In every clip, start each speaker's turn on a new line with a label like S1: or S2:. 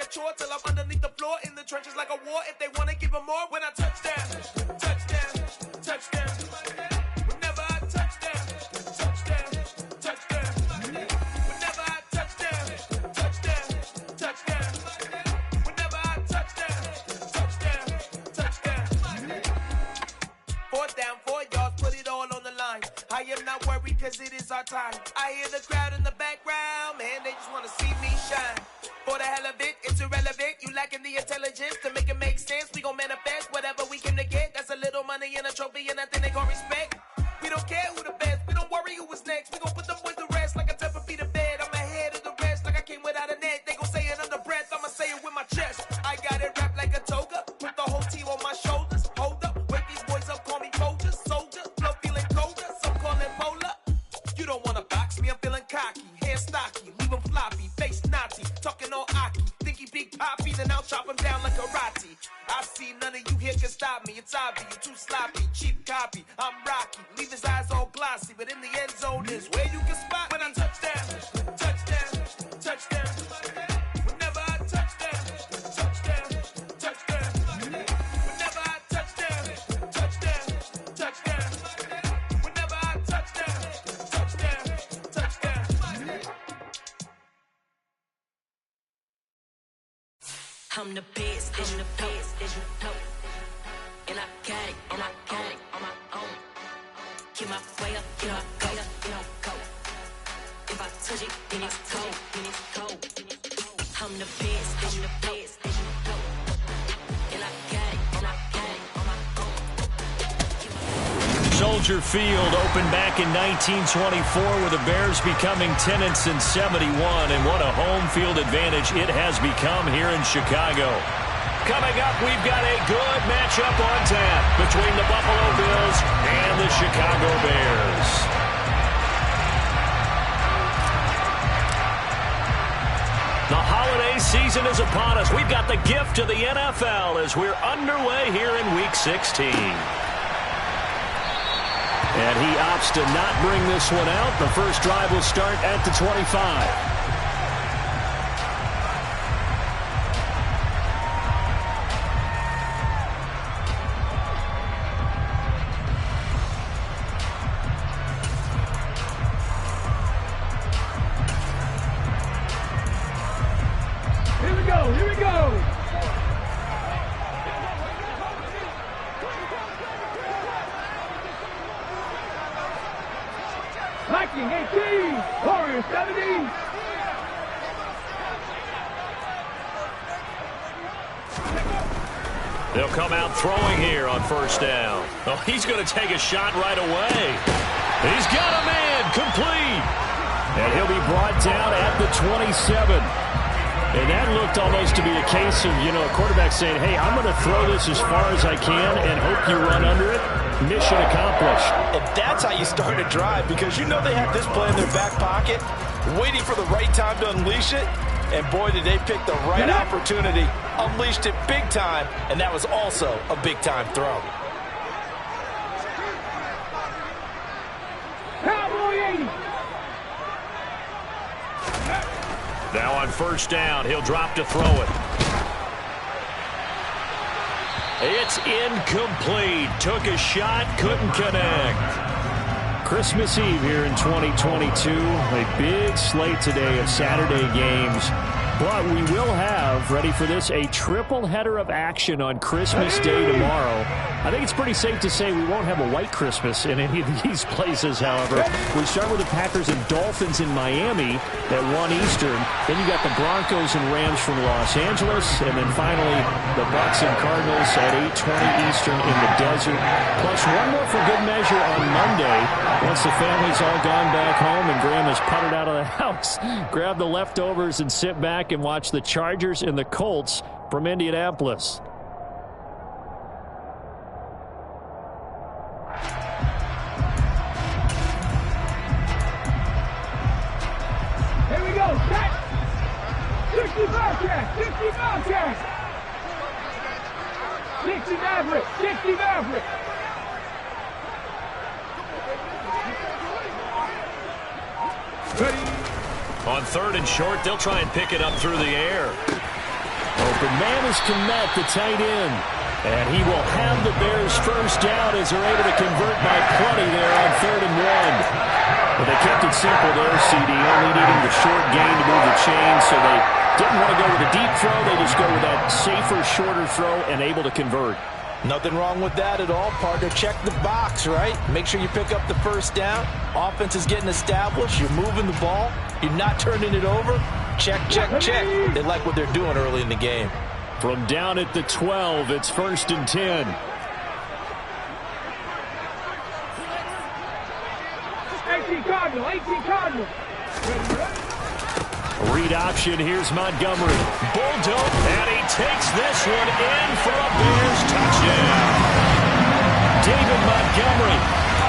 S1: chore till I'm underneath the floor. In the trenches like a war. If they wanna give them more, when I touch down, touchdown, touchdown. Whenever I touch down, touchdown, touchdown. Whenever I touch down, touchdown, touchdown. Whenever I touch down, touchdown, touchdown. 4th down, 4 yards, put it all on the line. I am not worried cause it is our time. I hear the crowd in the background, man, they just wanna see me shine. For the hell of it, it's irrelevant. You lacking the intelligence to make it make sense. We gon' manifest whatever we came to get. That's a little money and a trophy and nothing they gon' respect. We don't care who the best, we don't worry who was next. We gon' put them boys to rest like a 10 feet of bed. I'm ahead of the rest like I came without a net. They gon' say it under breath, I'ma say it with my chest. I got it wrapped like a toga, put the whole team on my shoulders. Hold up, wake these boys up, call me soldier, soldier. Flow feeling colder, some call it polar. You don't wanna box me, I'm feeling cocky. Hair stocky, leave him floppy, face naughty. Talking all aki, think he big poppy, then I'll chop him down like karate. I see none of you here can stop me. It's obvious, you too sloppy, cheap copy. I'm Rocky, leave his eyes all glossy, but in the end zone is where you can spot when I touchdown, touchdown, touchdown. Whenever I touchdown, touchdown, touchdown. Whenever I touchdown, touchdown, touchdown. Whenever I touchdown, touchdown, touchdown.
S2: I'm the best, I'm the best, and I got it, on my own. Get my way up, get my go, go. If I touch it, then it's cold, I'm the best, and I got it, on my own.
S3: Soldier Field opened back in 1924 with the Bears becoming 10-71, and what a home field advantage it has become here in Chicago. Coming up, we've got a good matchup on tap between the Buffalo Bills and the Chicago Bears. The holiday season is upon us. We've got the gift of the NFL as we're underway here in Week 16. And he opts to not bring this one out. The first drive will start at the 25.
S4: Here we go. Viking 18, Warriors 17.
S3: They'll come out throwing here on first down. Oh, he's going to take a shot right away. He's got a man, complete. And he'll be brought down at the 27. And that looked almost to be a case of, a quarterback saying, hey, I'm going to throw this as far as I can and hope you run under it. Mission accomplished.
S5: And that's how you start a drive, because they have this play in their back pocket, waiting for the right time to unleash it. And boy, did they pick the right opportunity. Unleashed it big time, and that was also a big-time throw.
S4: Cowboy 80.
S3: Now on first down, he'll drop to throw it. It's incomplete. Took a shot, couldn't connect. Christmas Eve here in 2022. A big slate today of Saturday games. But we will have, ready for this, a triple header of action on Christmas Day tomorrow. I think it's pretty safe to say we won't have a white Christmas in any of these places, however. We start with the Packers and Dolphins in Miami at 1 Eastern. Then you got the Broncos and Rams from Los Angeles. And then finally, the Bucs and Cardinals at 8:20 Eastern in the desert. Plus one more for good measure on Monday. Once the family's all gone back home and Graham has puttered out of the house, grab the leftovers and sit back and watch the Chargers and the Colts from Indianapolis.
S4: Here we go, set. 60 Bobcats, 60 Bobcats. 60 Maverick, 60 Maverick.
S3: On third and short, they'll try and pick it up through the air. and man is Kmet, the tight end. And he will have the Bears first down as they're able to convert by plenty there on 3rd and 1. But they kept it simple there, CD, only needing the short gain to move the chains, so they didn't want to go with a deep throw. They just go with that safer, shorter throw and able to convert.
S5: Nothing wrong with that at all, partner. Check the box, right? Make sure you pick up the first down. Offense is getting established. You're moving the ball. You're not turning it over. Check, check, check. They like what they're doing early in the game.
S3: From down at the 12, it's 1st and 10.
S4: Cardinal.
S3: Read option, here's Montgomery. Bulldoze, and he takes this one in for a Bears touchdown. David Montgomery,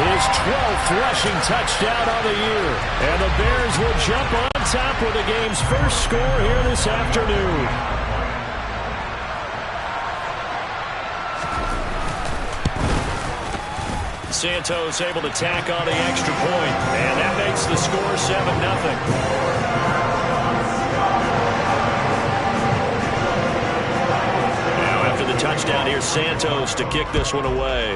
S3: his 12th rushing touchdown on the year. And the Bears will jump on top with the game's first score here this afternoon. Santos able to tack on the extra point, and that makes the score 7-0. The touchdown here, Santos to kick this one away.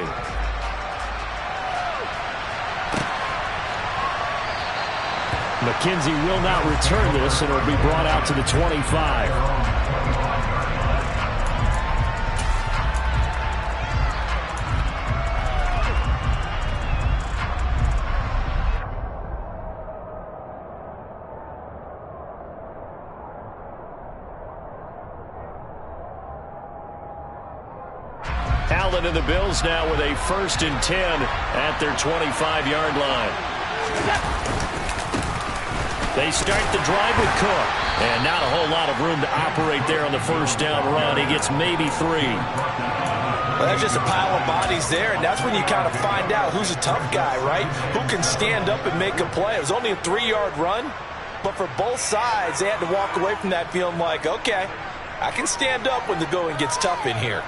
S3: McKenzie will not return this, and it'll be brought out to the 25. Allen and the Bills now with a 1st and 10 at their 25-yard line. They start the drive with Cook, and not a whole lot of room to operate there on the first down run. He gets maybe 3.
S5: Well, that's just a pile of bodies there, and that's when you kind of find out who's a tough guy, right? Who can stand up and make a play. It was only a 3-yard run, but for both sides, they had to walk away from that feeling like, okay, I can stand up when the going gets tough in here.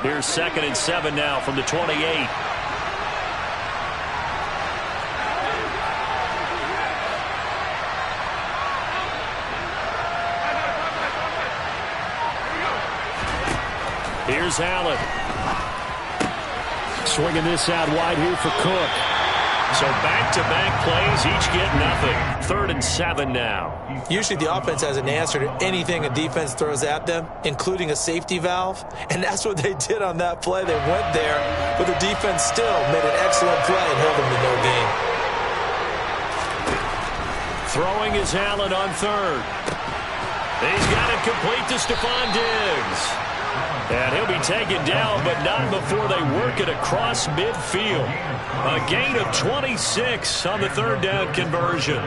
S3: Here's 2nd and 7 now from the 28. Here's Allen. Swinging this out wide here for Cook. So back-to-back plays, each get nothing. 3rd and 7 now.
S5: Usually the offense has an answer to anything a defense throws at them, including a safety valve. And that's what they did on that play. They went there, but the defense still made an excellent play and held them to no gain.
S3: Throwing is Allen on 3rd. He's got it complete to Stephon Diggs. And he'll be taken down, but not before they work it across midfield. A gain of 26 on the 3rd down conversion.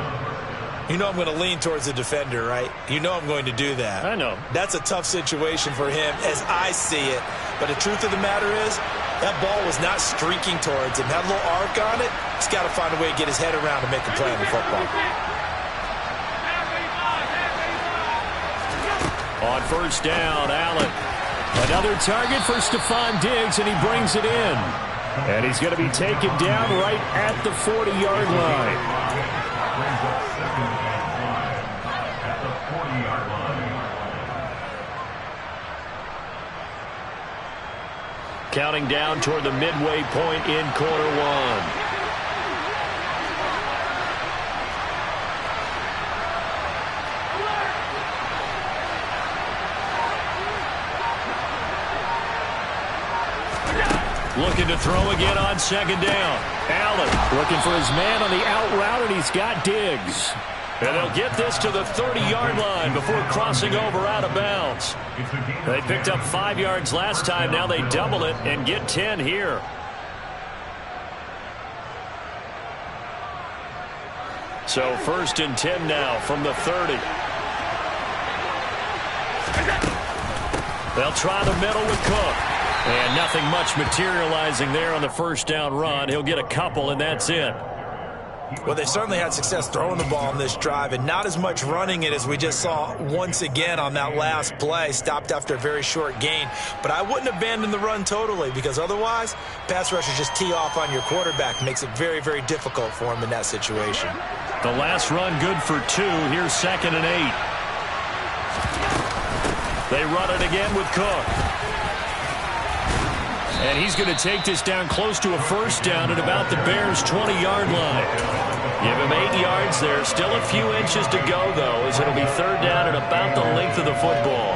S5: You know I'm going to lean towards the defender, right? You know I'm going to do that.
S3: I know.
S5: That's a tough situation for him as I see it. But the truth of the matter is, that ball was not streaking towards him. Had a little arc on it. He's got to find a way to get his head around and make a play on the football.
S3: On 1st down, Allen. Another target for Stephon Diggs, and he brings it in. And he's going to be taken down right at the 40-yard line. Counting down toward the midway point in quarter 1. Looking to throw again on 2nd down. Allen looking for his man on the out route, and he's got Diggs. And they'll get this to the 30-yard line before crossing over out of bounds. They picked up 5 yards last time. Now they double it and get 10 here. So 1st and 10 now from the 30. They'll try the middle with Cook. And nothing much materializing there on the 1st down run. He'll get a couple, and that's it.
S5: Well, they certainly had success throwing the ball on this drive and not as much running it as we just saw once again on that last play. Stopped after a very short gain. But I wouldn't abandon the run totally, because otherwise, pass rushers just tee off on your quarterback. Makes it very, very difficult for him in that situation.
S3: The last run good for 2. Here's 2nd and 8. They run it again with Cook. And he's going to take this down close to a first down at about the Bears' 20-yard line. Give him 8 yards there. Still a few inches to go, though, as it'll be 3rd down at about the length of the football.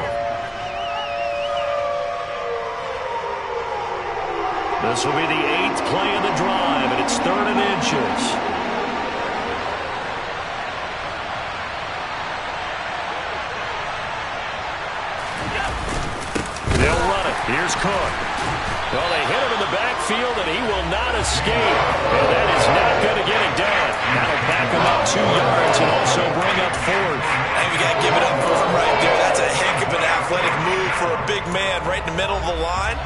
S3: This will be the 8th play of the drive, and it's 3rd and inches. They'll run it. Here's Cook. Well, they hit him in the backfield, and he will not escape. And that is not going to get it done. That'll back him up 2 yards and also bring up 4th.
S5: And we got to give it up for him right there. That's a heck of an athletic move for a big man right in the middle of the line.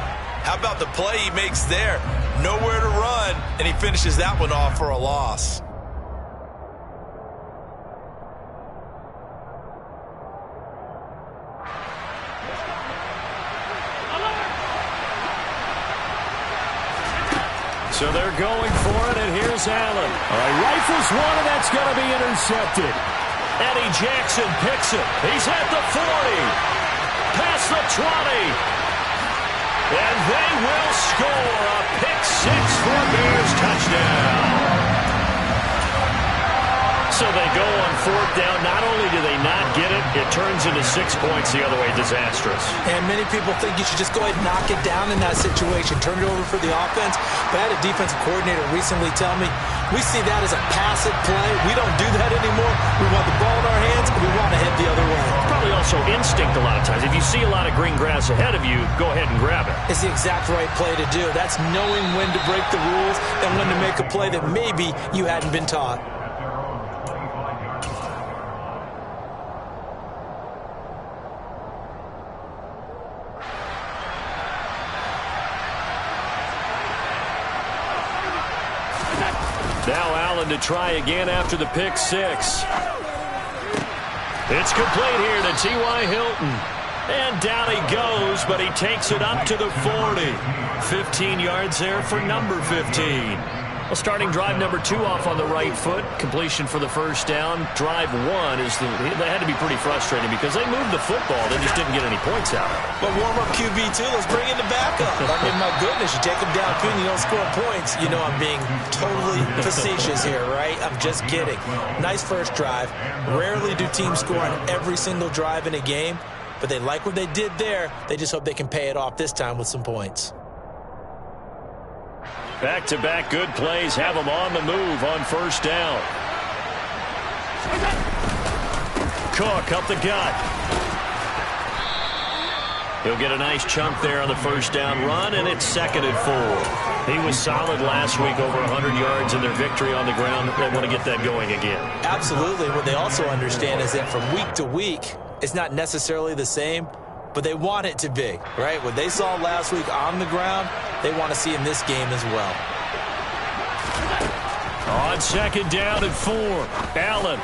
S5: How about the play he makes there? Nowhere to run, and he finishes that one off for a loss.
S3: So they're going for it, and here's Allen. All right, rifles one, and that's going to be intercepted. Eddie Jackson picks it. He's at the 40. Past the 20. And they will score a pick-6 for a Bears touchdown. So they go on 4th down. Not only do they not get it, it turns into 6 points the other way. Disastrous.
S5: And many people think you should just go ahead and knock it down in that situation. Turn it over for the offense. But I had a defensive coordinator recently tell me, we see that as a passive play. We don't do that anymore. We want the ball in our hands, and we want to head the other way.
S3: Probably also instinct a lot of times. If you see a lot of green grass ahead of you, go ahead and grab it.
S5: It's the exact right play to do. That's knowing when to break the rules and when to make a play that maybe you hadn't been taught.
S3: Now Allen to try again after the pick-6. It's complete here to T.Y. Hilton. And down he goes, but he takes it up to the 40. 15 yards there for number 15. Well, starting drive number 2 off on the right foot. Completion for the first down. Drive 1 they had to be pretty frustrating because they moved the football. They just didn't get any points out of it.
S5: But warm-up QB, too. Let's bring in the backup. I mean, my goodness, you take them down, and you don't score points. You know I'm being totally facetious here, right? I'm just kidding. Nice first drive. Rarely do teams score on every single drive in a game, but they like what they did there. They just hope they can pay it off this time with some points.
S3: Back-to-back good plays have them on the move on first down. Cook up the gut. He'll get a nice chunk there on the first down run, and it's 2nd and 4. He was solid last week, over 100 yards in their victory on the ground. They want to get that going again.
S5: Absolutely. What they also understand is that from week to week, it's not necessarily the same, but they want it to be, right? What they saw last week on the ground, they want to see in this game as well.
S3: On 2nd down and 4, Allen.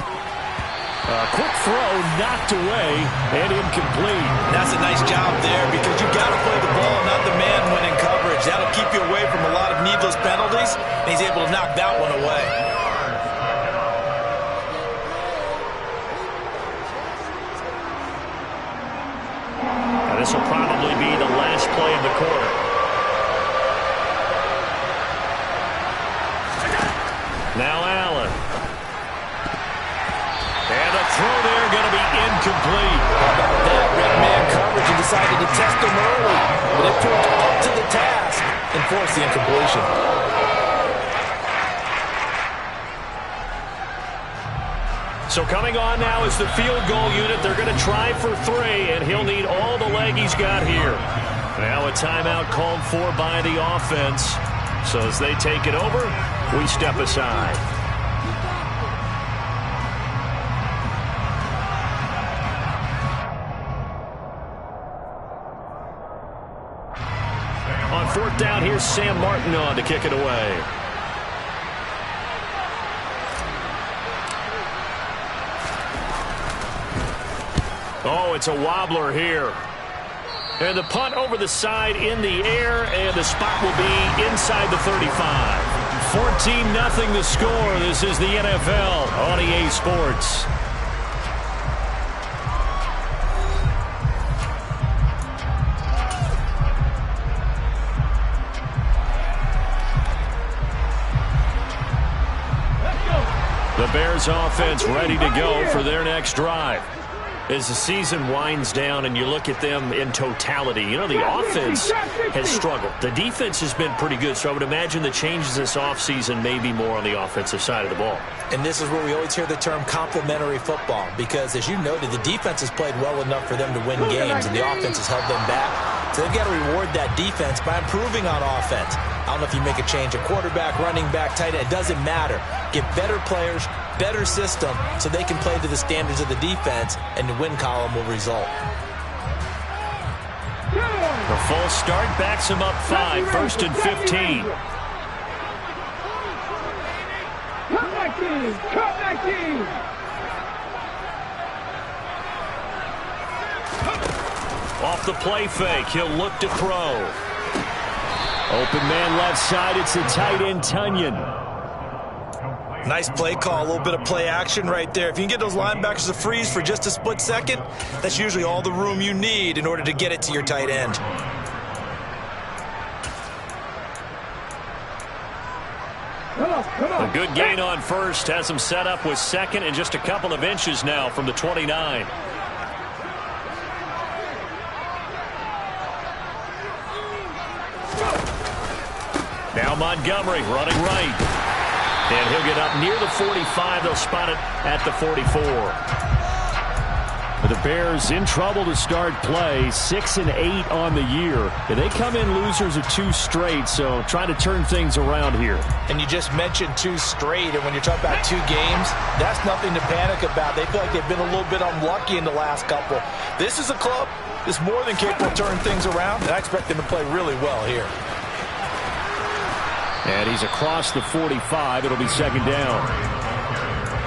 S3: A quick throw knocked away and incomplete.
S5: That's a nice job there because you got to play the ball, not the man when in coverage. That'll keep you away from a lot of needless penalties, and he's able to knock that one away.
S3: This will probably be the last play of the quarter. Now Allen. And a throw there going to be incomplete.
S5: How about that? Red man coverage and decided to test him early. But it proved up to the task and forced the incompletion.
S3: So coming on now is the field goal unit. They're going to try for 3, and he'll need all the leg he's got here. Now a timeout called for by the offense. So as they take it over, we step aside. On 4th down, here's Sam Martin on to kick it away. Oh, it's a wobbler here. And the punt over the side in the air, and the spot will be inside the 35. 14-0 the score. This is the NFL on EA Sports. The Bears offense ready to go for their next drive. As the season winds down and you look at them in totality, you know, the offense has struggled. The defense has been pretty good, so I would imagine the changes this offseason may be more on the offensive side of the ball.
S5: And this is where we always hear the term complementary football, because as you noted, the defense has played well enough for them to win games, and the offense has held them back. So they've got to reward that defense by improving on offense. I don't know if you make a change, a quarterback, running back, tight end, it doesn't matter. Get better players, better system, so they can play to the standards of the defense, and the win column will result.
S3: The full start backs him up 5, 1st and 15.
S4: Come back in! Come back in!
S3: Off the play fake, he'll look to throw. Open man left side, it's the tight end Tonyan.
S5: Nice play call, a little bit of play action right there. If you can get those linebackers to freeze for just a split second, that's usually all the room you need in order to get it to your tight end.
S3: A good gain on first, has him set up with second and just a couple of inches now from the 29. Now Montgomery running right. And he'll get up near the 45. They'll spot it at the 44. The Bears in trouble to start play. 6-8 on the year. And they come in losers of 2 straight, so trying to turn things around here.
S5: And you just mentioned 2 straight, and when you're talking about 2 games, that's nothing to panic about. They feel like they've been a little bit unlucky in the last couple. This is a club that's more than capable of turning things around, and I expect them to play really well here.
S3: And he's across the 45. It'll be second down.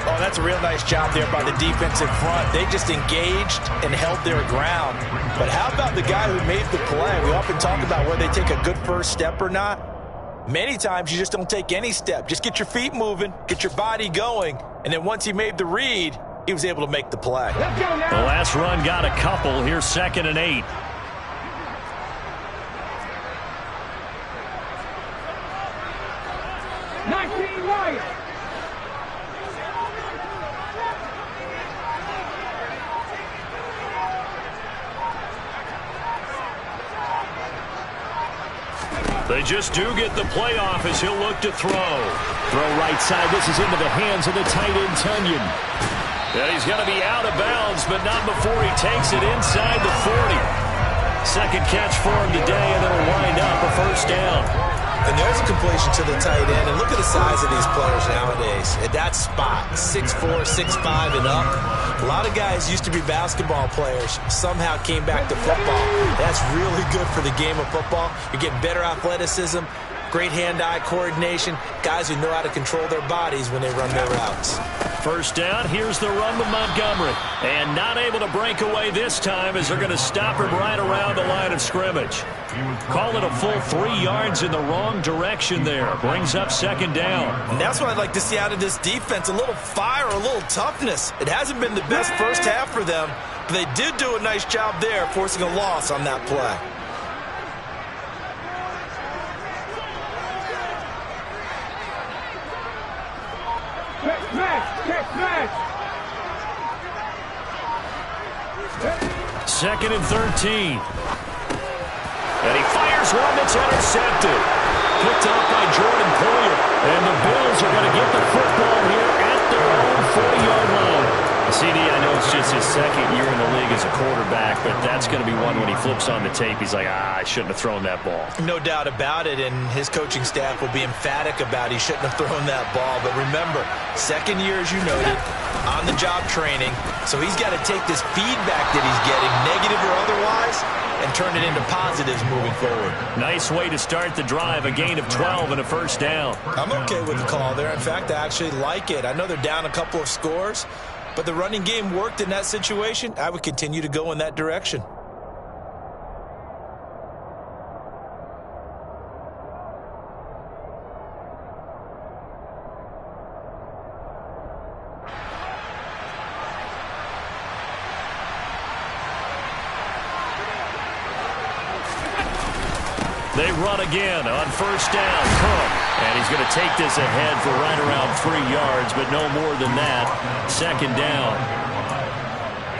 S5: Oh, that's a real nice job there by the defensive front. They just engaged and held their ground. But how about the guy who made the play? We often talk about whether they take a good first step or not. Many times you just don't take any step. Just get your feet moving, get your body going, and then once he made the read, he was able to make the play.
S3: The last run got a couple. Here's 2nd and 8. They just do get the playoff as he'll look to throw. Throw right side. This is into the hands of the tight end Tonyan. And he's going to be out of bounds, but not before he takes it inside the 40. Second catch for him today, and it'll wind up a first down.
S5: And there's a completion to the tight end. And look at the size of these players nowadays. At that spot, 6'4", 6'5", and up. A lot of guys used to be basketball players, somehow came back to football. That's really good for the game of football. You get better athleticism, great hand-eye coordination, guys who know how to control their bodies when they run their routes.
S3: First down, here's the run with Montgomery. And not able to break away this time as they're going to stop him right around the line of scrimmage. Call it a full 3 yards in the wrong direction there. Brings up second down.
S5: And that's what I'd like to see out of this defense, a little fire, a little toughness. It hasn't been the best first half for them, but they did do a nice job there, forcing a loss on that play.
S3: Second and 13. And he fires one that's intercepted. Picked off by Jordan Poyer. And the Bills are going to get the football here at their own 40-yard line. CD, I know it's just his second year in the league as a quarterback, but that's going to be one when he flips on the tape. He's like, I shouldn't have thrown that ball.
S5: No doubt about it, and his coaching staff will be emphatic about he shouldn't have thrown that ball. But remember, second year, as you noted, on-the-job training, so he's got to take this feedback that he's getting, negative or otherwise, and turn it into positives moving forward.
S3: Nice way to start the drive, a gain of 12 and a first down.
S5: I'm okay with the call there. In fact, I actually like it. I know they're down a couple of scores, But the running game worked in that situation. I would continue to go in that direction.
S3: They run again on first down. Cook. And he's going to take this ahead for right around 3 yards, but no more than that. Second down.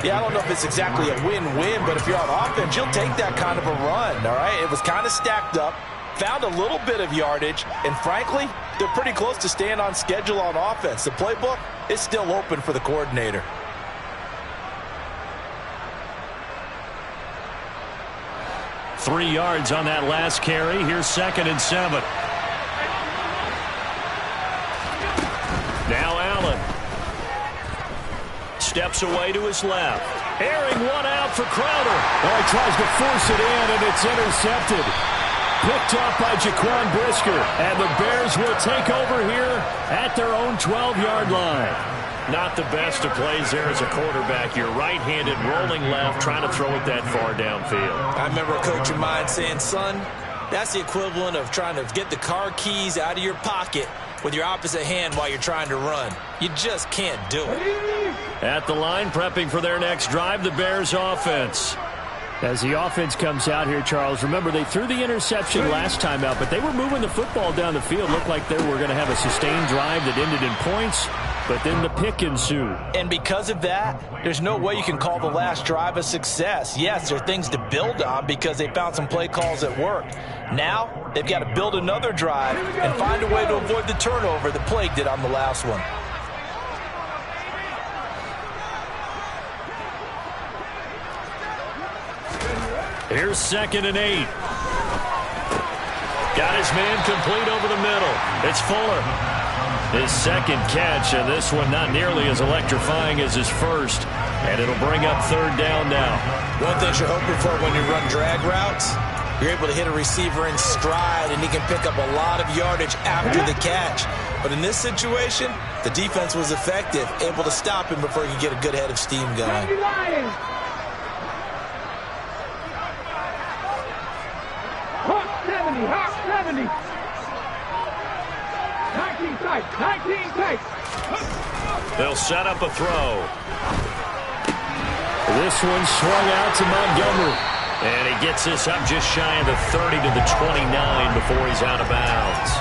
S5: Yeah, I don't know if it's exactly a win-win, but if you're on offense, you'll take that kind of a run, all right? It was kind of stacked up, found a little bit of yardage, and frankly, they're pretty close to staying on schedule on offense. The playbook is still open for the coordinator.
S3: Three yards on that last carry. Here's 2nd and 7. Now Allen. Steps away to his left. Airing one out for Crowder.
S6: Oh, he tries to force it in, and it's intercepted. Picked up by Jaquan Brisker. And the Bears will take over here at their own 12-yard line.
S3: Not the best of plays there as a quarterback. You're right-handed, rolling left, trying to throw it that far downfield.
S5: I remember a coach of mine saying, son, that's the equivalent of trying to get the car keys out of your pocket with your opposite hand while you're trying to run. You just can't do it.
S3: At the line, prepping for their next drive, the Bears offense.
S6: As the offense comes out here, Charles, remember they threw the interception last time out, but they were moving the football down the field. Looked like they were going to have a sustained drive that ended in points, but then the pick ensued.
S5: And because of that, there's no way you can call the last drive a success. Yes, there are things to build on because they found some play calls that worked. Now, they've got to build another drive and find a way to avoid the turnover that plagued it on the last one.
S3: Here's 2nd and 8. Got his man complete over the middle. It's Fuller. His second catch, and this one not nearly as electrifying as his first. And it'll bring up 3rd down now.
S5: One thing you're hoping for when you run drag routes, you're able to hit a receiver in stride, and he can pick up a lot of yardage after the catch. But in this situation, the defense was effective, able to stop him before he could get a good head of steam going.
S4: Hawk 70. 19 tight.
S3: They'll set up a throw.
S6: This one swung out to Montgomery.
S3: And he gets this up just shy of the 30 to the 29 before he's out of bounds.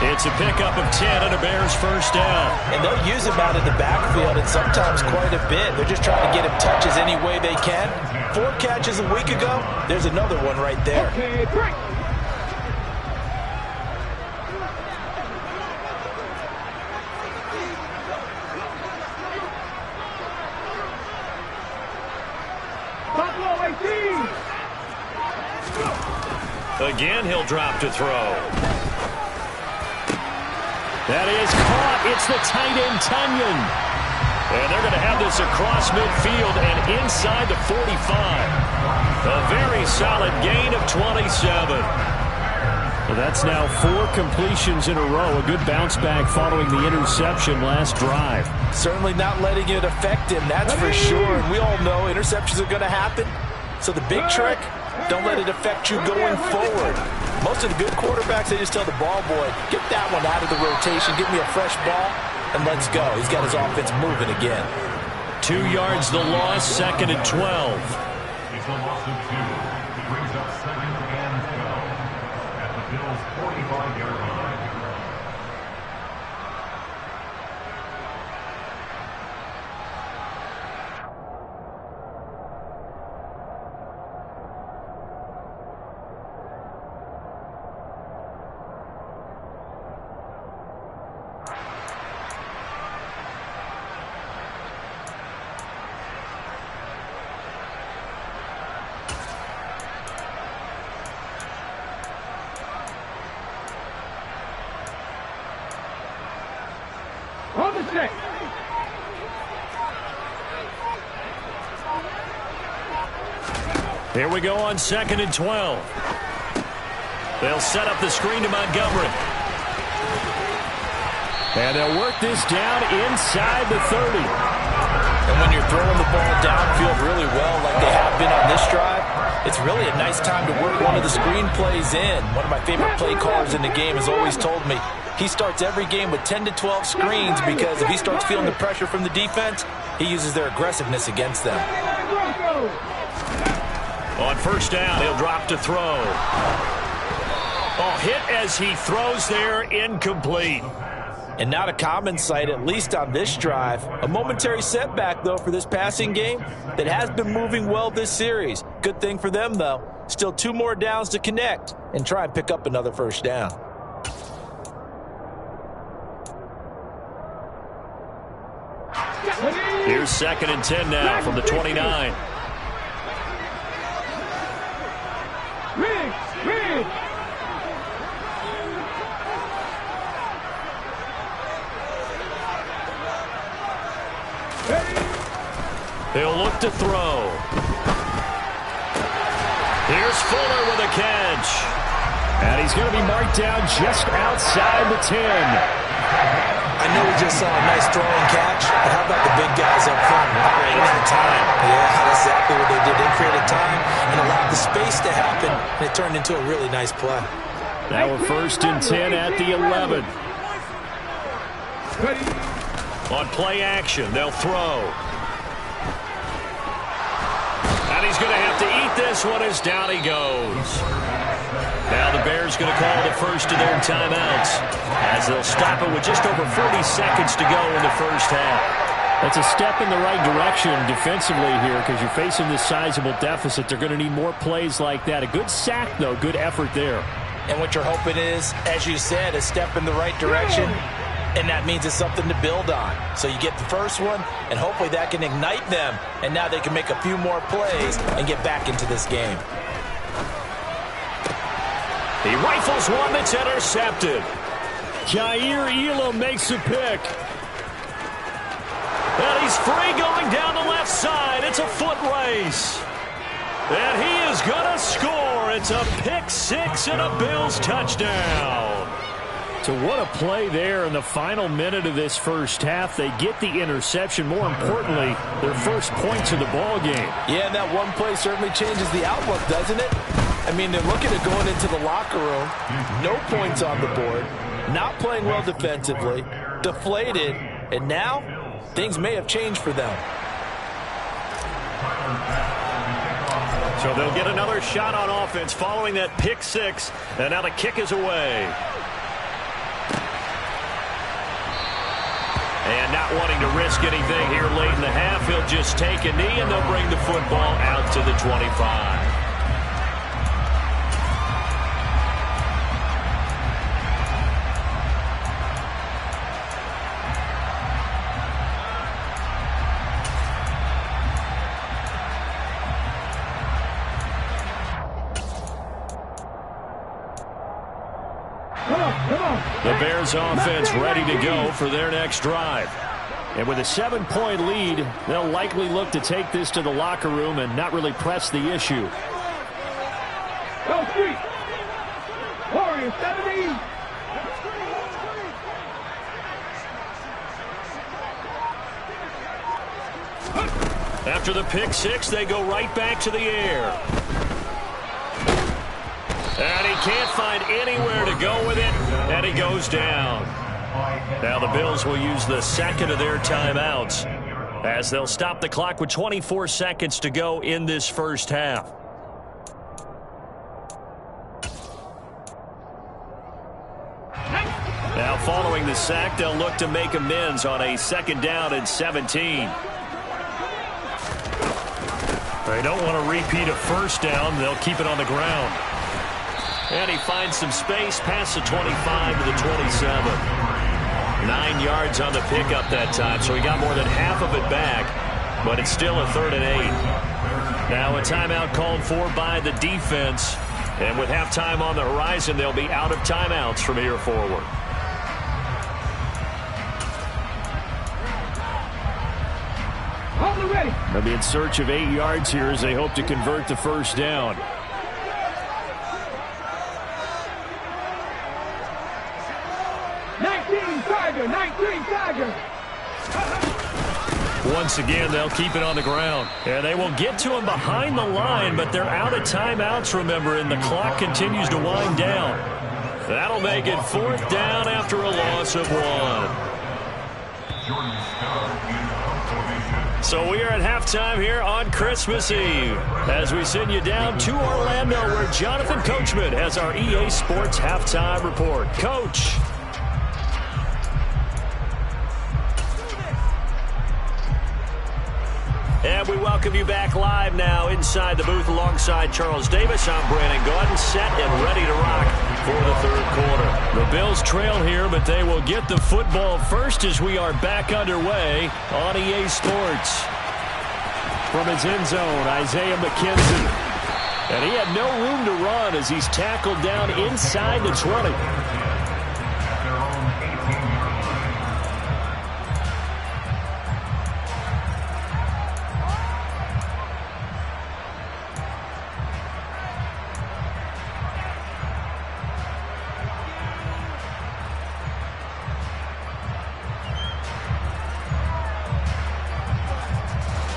S3: It's a pickup of 10 and a Bears first down.
S5: And they'll use him out of the backfield, and sometimes quite a bit. They're just trying to get him touches any way they can. 4 catches a week ago. There's another one right there.
S4: Okay, break.
S3: Again, he'll drop to throw.
S6: That is caught. It's the tight end, Tunyon.
S3: And they're going to have this across midfield and inside the 45. A very solid gain of 27.
S6: Well, that's now 4 completions in a row. A good bounce back following the interception last drive.
S5: Certainly not letting it affect him, that's for sure. And we all know interceptions are going to happen. So the big trick, don't let it affect you going forward. Most of the good quarterbacks, they just tell the ball boy, get that one out of the rotation, give me a fresh ball, and let's go. He's got his offense moving again.
S3: 2 yards the loss, 2nd and 12.
S7: It's a loss of 2. It brings up 2nd and 12 at the Bills' 45-yard line.
S4: On the stick.
S3: Here we go on 2nd and 12. They'll set up the screen to Montgomery.
S6: And they'll work this down inside the 30.
S5: And when you're throwing the ball downfield really well like they have been on this drive, it's really a nice time to work one of the screen plays in. One of my favorite play callers in the game has always told me he starts every game with 10 to 12 screens because if he starts feeling the pressure from the defense, he uses their aggressiveness against them.
S3: On first down, he'll drop to throw. Oh, hit as he throws there, incomplete.
S5: And not a common sight, at least on this drive. A momentary setback, though, for this passing game that has been moving well this series. Good thing for them, though. Still 2 more downs to connect and try and pick up another first down.
S3: Here's 2nd and 10 now from the 29. He'll look to throw. Here's Fuller with a catch. And he's going to be marked down just outside the 10.
S5: I know we just saw a nice throwing catch, but how about the big guys up front creating that time? Yeah, that's exactly what they did. They created time and allowed the space to happen, and it turned into a really nice play.
S3: Now we're 1st and 10 at the 11. On play action, they'll throw. And he's going to have to eat this one as down he goes. Now the Bears going to call the first of their timeouts as they'll stop it with just over 40 seconds to go in the first half. That's a step in the right direction defensively here because you're facing this sizable deficit. They're going to need more plays like that. A good sack, though. Good effort there.
S5: And what you're hoping is, as you said, a step in the right direction, and that means it's something to build on. So you get the first one, and hopefully that can ignite them, and now they can make a few more plays and get back into this game.
S3: He rifles one that's intercepted. Jair Elam makes a pick. And he's free going down the left side. It's a foot race. And he is going to score. It's a pick 6 and a Bills touchdown. So what a play there in the final minute of this first half. They get the interception. More importantly, their first points of the ball game.
S5: Yeah, and that one play certainly changes the outlook, doesn't it? I mean, they're looking at going into the locker room, no points on the board, not playing well defensively, deflated, and now things may have changed for them.
S3: So they'll get another shot on offense following that pick 6, and now the kick is away. And not wanting to risk anything here late in the half, he'll just take a knee, and they'll bring the football out to the 25. The Bears offense ready to go for their next drive. And with a 7-point lead, they'll likely look to take this to the locker room and not really press the issue.
S4: Go street. Warriors 70.
S3: After the pick 6, they go right back to the air. And he can't find anywhere to go with it, and he goes down. Now the Bills will use the second of their timeouts as they'll stop the clock with 24 seconds to go in this first half. Now following the sack, they'll look to make amends on a 2nd down and 17. They don't want to repeat a first down. They'll keep it on the ground. And he finds some space past the 25 to the 27. 9 yards on the pickup that time, so he got more than half of it back, but it's still a 3rd and 8. Now a timeout called for by the defense, and with halftime on the horizon, they'll be out of timeouts from here forward. They'll be in search of 8 yards here as they hope to convert the first down.
S6: once again, they'll keep it on the ground. And they will get to him behind the line, but they're out of timeouts, remember, and the clock continues to wind down. That'll make it 4th down after a loss of 1. So we are at halftime here on Christmas Eve as we send you down to Orlando where Jonathan Coachman has our EA Sports halftime report. Coach. And we welcome you back live now inside the booth alongside Charles Davis. I'm Brandon Gaudin, set and ready to rock for the 3rd quarter. The Bills trail here, but they will get the football first as we are back underway on EA Sports. From his end zone, Isaiah McKenzie. And he had no room to run as he's tackled down inside the 20.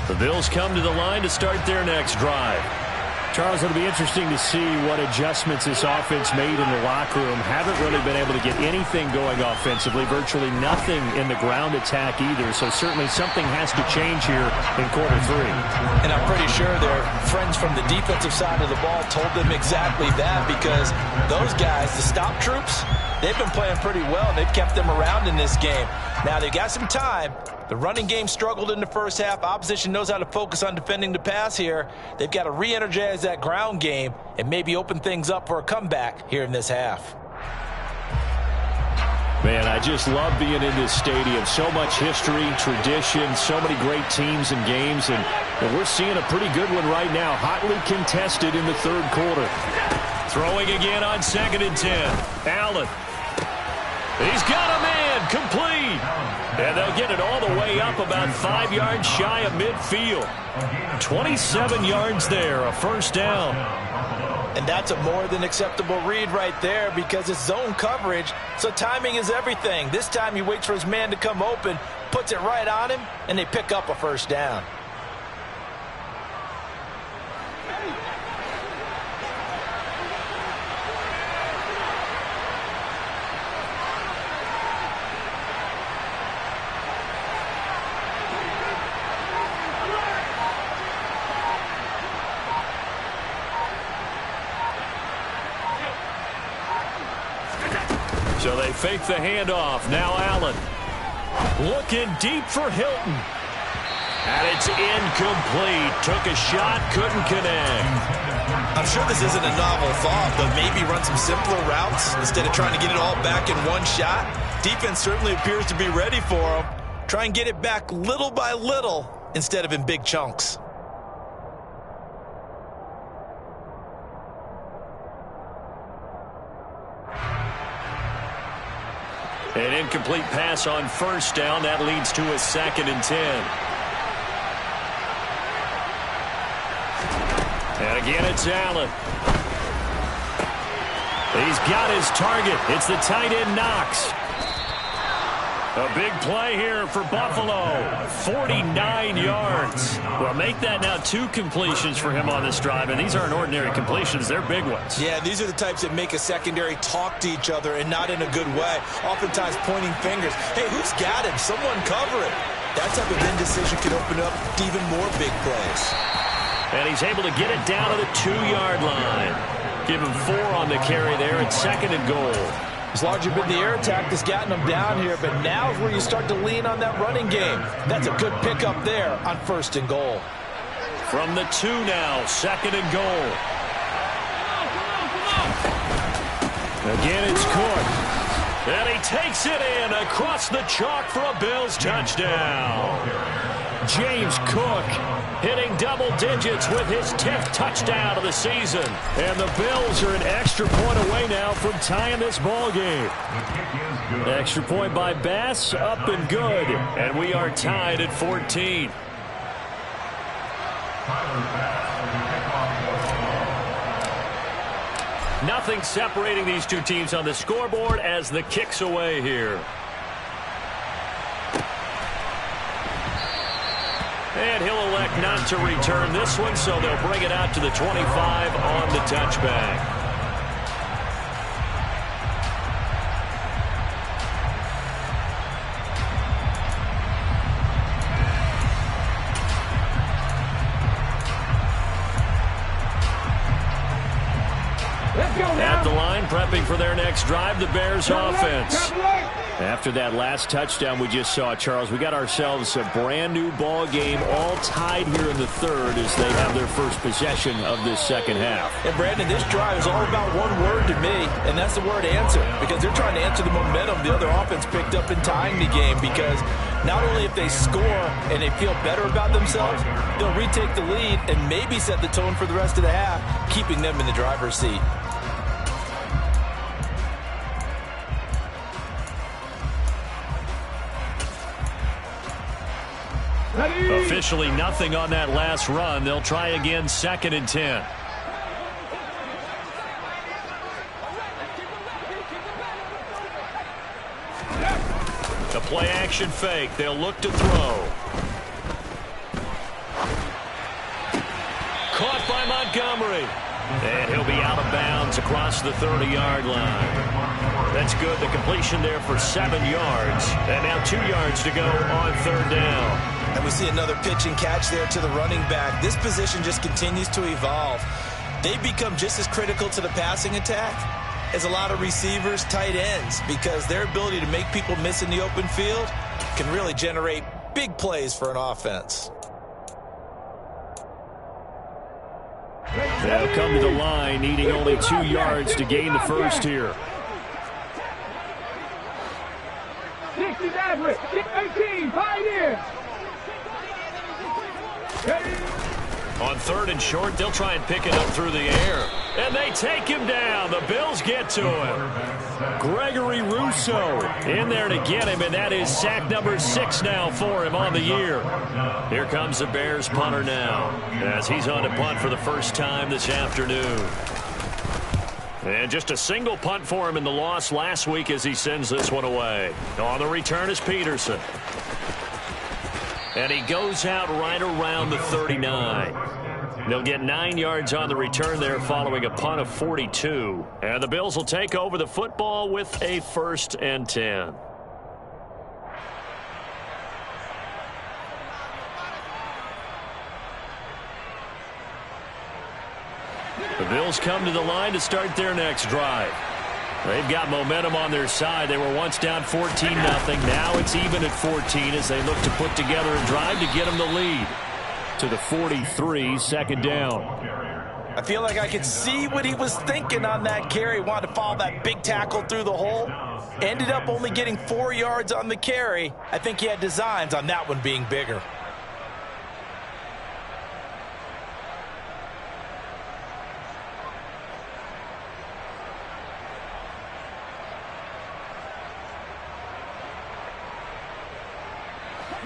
S6: The Bills come to the line to start their next drive. Charles, it'll be interesting to see what adjustments this offense made in the locker room. Haven't really been able to get anything going offensively, virtually nothing in the ground attack either. So certainly something has to change here in quarter 3.
S5: And I'm pretty sure their friends from the defensive side of the ball told them exactly that, because those guys, the stop troops, they've been playing pretty well, and they've kept them around in this game. Now, they've got some time. The running game struggled in the first half. Opposition knows how to focus on defending the pass here. They've got to re-energize that ground game and maybe open things up for a comeback here in this half.
S6: Man, I just love being in this stadium. So much history, tradition, so many great teams and games, and we're seeing a pretty good one right now. Hotly contested in the 3rd quarter. Throwing again on 2nd and 10. Allen. He's got a man, complete. And they'll get it all the way up about 5 yards shy of midfield. 27 yards there, a 1st down.
S5: And that's a more than acceptable read right there, because it's zone coverage, so timing is everything. This time he waits for his man to come open, puts it right on him, and they pick up a 1st down.
S6: So they fake the handoff. Now Allen. Looking deep for Hilton. And it's incomplete. Took a shot, couldn't connect.
S5: I'm sure this isn't a novel thought, but maybe run some simpler routes instead of trying to get it all back in one shot. Defense certainly appears to be ready for him. Try and get it back little by little instead of in big chunks.
S6: An incomplete pass on 1st down. That leads to a 2nd and 10. And again, it's Allen. He's got his target. It's the tight end, Knox. A big play here for Buffalo. 49 yards. Well, make that now 2 completions for him on this drive, and these aren't ordinary completions. They're big ones.
S5: Yeah, these are the types that make a secondary talk to each other, and not in a good way. Oftentimes pointing fingers. Hey, who's got him? Someone cover it. That type of indecision can open up even more big plays.
S6: And he's able to get it down to the 2-yard line. Give him 4 on the carry there at 2nd and goal.
S5: It's largely been the air attack that's gotten them down here, but now is where you start to lean on that running game. That's a good pickup there on 1st and goal.
S6: From the 2 now, 2nd and goal. Again, it's Cook. And he takes it in across the chalk for a Bills touchdown. James Cook hitting double digits with his 10th touchdown of the season. And the Bills are an extra point away now from tying this ball game. Extra point by Bass, up and good. And we are tied at 14. Nothing separating these two teams on the scoreboard as the kick's away here.
S3: And he'll elect not to return this one, so they'll bring it out to the 25 on the touchback. At the line, prepping for their next drive, the Bears offense. After that last touchdown we just saw, Charles, we got ourselves a brand new ball game, all tied here in the third as they have their first possession of this second half.
S5: And Brandon, this drive is all about one word to me, and that's the word answer, because they're trying to answer the momentum the other offense picked up in tying the game, because not only if they score and they feel better about themselves, they'll retake the lead and maybe set the tone for the rest of the half, keeping them in the driver's seat.
S3: Officially nothing on that last run. They'll try again, 2nd and 10. The play action fake. They'll look to throw. Caught by Montgomery. And he'll be out of bounds across the 30-yard line. That's good. The completion there for 7 yards. And now 2 yards to go on 3rd down.
S5: And we see another pitch and catch there to the running back. This position just continues to evolve. They become just as critical to the passing attack as a lot of receivers, tight ends, because their ability to make people miss in the open field can really generate big plays for an offense.
S3: They'll come to the line, needing only 2 yards to gain the first here.
S4: 60's average. 18, Pioneers.
S3: On 3rd and short, they'll try and pick it up through the air. And they take him down. The Bills get to him. Gregory Rousseau in there to get him, and that is sack number 6 now for him on the year. Here comes the Bears punter now, as he's on to punt for the first time this afternoon. And just a single punt for him in the loss last week as he sends this one away. On the return is Peterson. And he goes out right around the 39. They'll get 9 yards on the return there following a punt of 42. And the Bills will take over the football with a 1st and 10. The Bills come to the line to start their next drive. They've got momentum on their side. They were once down 14-0. Now it's even at 14 as they look to put together a drive to get them the lead. To the 43, 2nd down.
S5: I feel like I could see what he was thinking on that carry. Wanted to follow that big tackle through the hole. Ended up only getting 4 yards on the carry. I think he had designs on that one being bigger.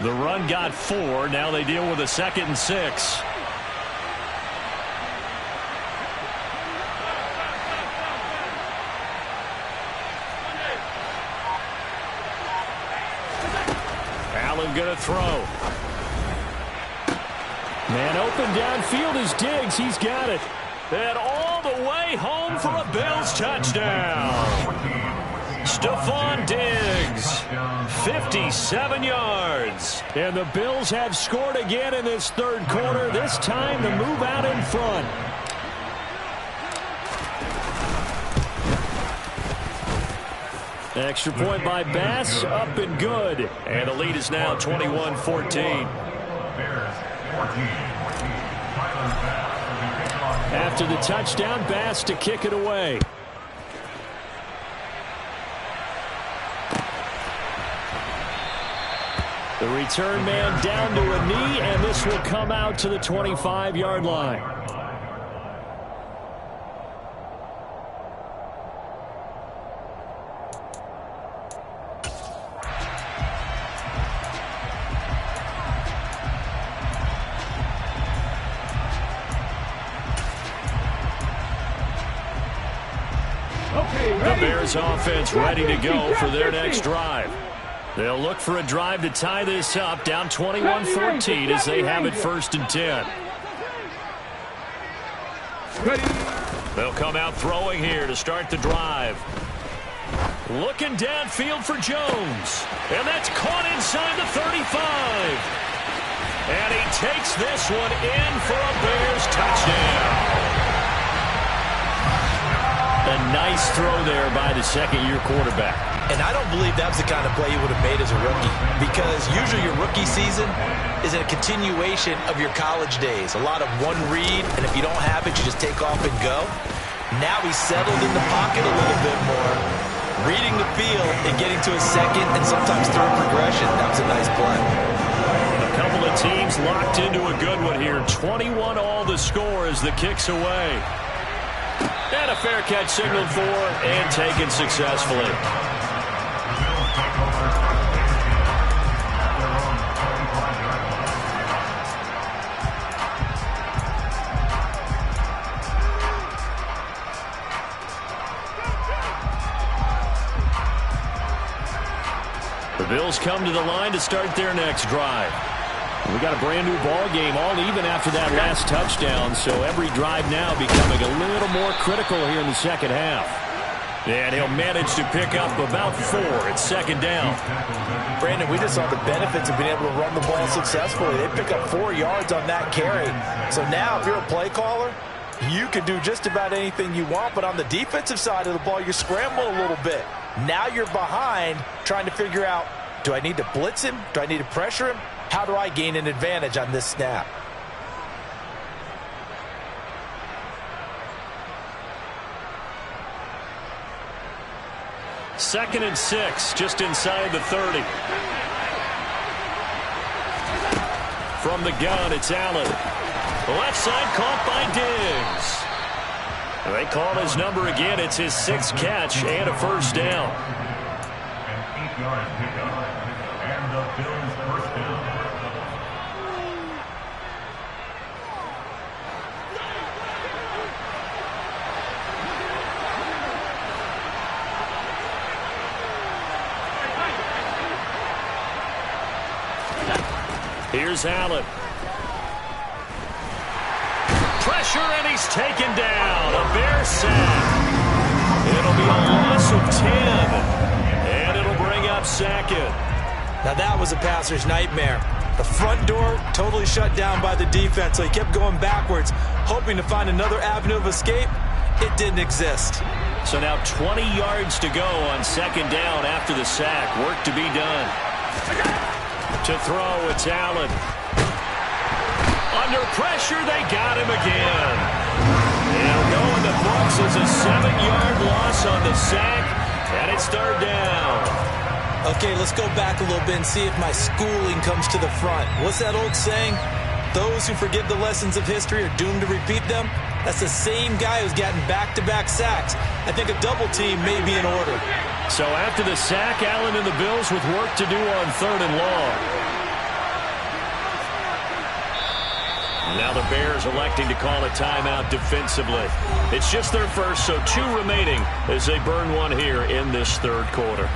S3: The run got 4. Now they deal with a 2nd and 6. Allen going to throw. Man open downfield is Diggs. He's got it. And all the way home for a Bills touchdown. Stephon Diggs, 57 yards. And the Bills have scored again in this 3rd quarter, this time to move out in front. Extra point by Bass, up and good. And the lead is now 21-14. After the touchdown, Bass to kick it away. The return man down to a knee, and this will come out to the 25-yard line. The Bears offense ready to go for their next drive.
S6: They'll look for a drive to tie this up, down 21-14 as they have it 1st and 10. They'll come out throwing here to start the drive. Looking downfield for Jones. And that's caught inside the 35. And he takes this one in for a Bears touchdown. A nice throw there by the second-year quarterback.
S5: And I don't believe that was the kind of play you would have made as a rookie, because usually your rookie season is a continuation of your college days. A lot of one read, and if you don't have it, you just take off and go. Now he's settled in the pocket a little bit more, reading the field and getting to a second and sometimes third progression. That was a nice play.
S6: A couple of teams locked into a good one here. 21 all the score as the kick's away. And a fair catch signaled for and taken successfully. The Bills come to the line to start their next drive. We got a brand new ball game, all even after that last touchdown, so every drive now becoming a little more critical here in the second half. And he'll manage to pick up about 4 at second down.
S5: Brandon, we just saw the benefits of being able to run the ball successfully. They pick up 4 yards on that carry. So now if you're a play caller, you can do just about anything you want, but on the defensive side of the ball, you're scrambling a little bit. Now you're behind trying to figure out, do I need to blitz him? Do I need to pressure him? How do I gain an advantage on this snap?
S6: Second and 6, just inside the 30. From the gun, it's Allen. Left side caught by Diggs. They call his number again. It's his 6th catch and a first down.
S7: An 8-yard pickup. And the Bills first down.
S6: Here's Allen. Pressure, and he's taken down. A Bear sack. It'll be a loss of 10. And it'll bring up Sackett.
S5: Now that was a passer's nightmare. The front door totally shut down by the defense, so he kept going backwards, hoping to find another avenue of escape. It didn't exist.
S6: So now 20 yards to go on second down after the sack. Work to be done. To throw, it's Allen. Under pressure, they got him again. It'll go in the books as a 7-yard loss on the sack, and it's third down.
S5: Okay, let's go back a little bit and see if my schooling comes to the front. What's that old saying? Those who forget the lessons of history are doomed to repeat them. That's the same guy who's gotten back-to-back sacks. I think a double team may be in order.
S6: So after the sack, Allen and the Bills with work to do on third and long. Now the Bears electing to call a timeout defensively. It's just their first, so 2 remaining as they burn one here in this third quarter.